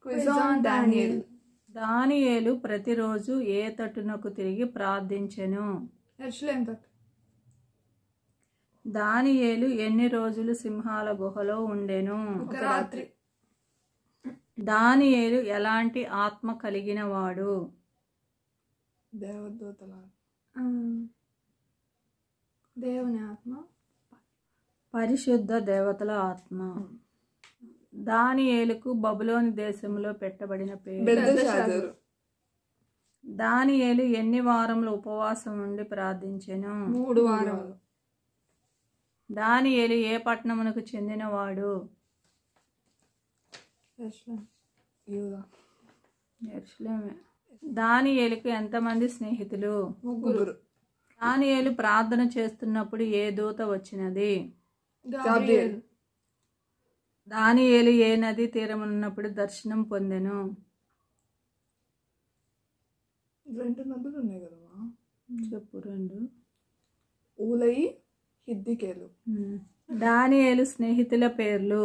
Quiz on Daniel. దానియేలు ప్రతిరోజు ఏ తట్టునకు తిరిగి ప్రార్థించెను? యెరూషలేము తట్టు. దానియేలు ఎన్ని రోజులు సింహాల గుహలో ఉండెను? ఒక రాత్రి. దానియేలు ఎలాంటి ఆత్మ కలిగిన వాడు? దేవదూతల దేవుని ఆత్మ, పరిశుద్ధ దేవతల ఆత్మ. దానియేలుకు బబులోని దేశంలో పెట్టబడిన పేరు. బెల్తెషాజరు. దానియేలు ఎన్ని వారములు ఉపవాసం ఉండి ప్రార్థించెను? 3 వారాలు. దానియేలు ఏ పట్టణమునకు చెందినవాడు? యెరూషలేము, యూదా. యెరూషలేమే. దానియేలుకు ఎంతమంది స్నేహితులు? 3. దానియేలు ప్రార్థన చేస్తున్నప్పుడు ఏ దూత వచ్చినది? గాబ్రియేల్. దానియేలు ఏ నది తీరమున్నప్పుడు దర్శనం పొందెను? 2 నదులు ఉన్నాయి కదమ్మా. చెప్పు 2. ఊలయి, హిద్దికేలు. దానియేలు స్నేహితుల పేర్లు.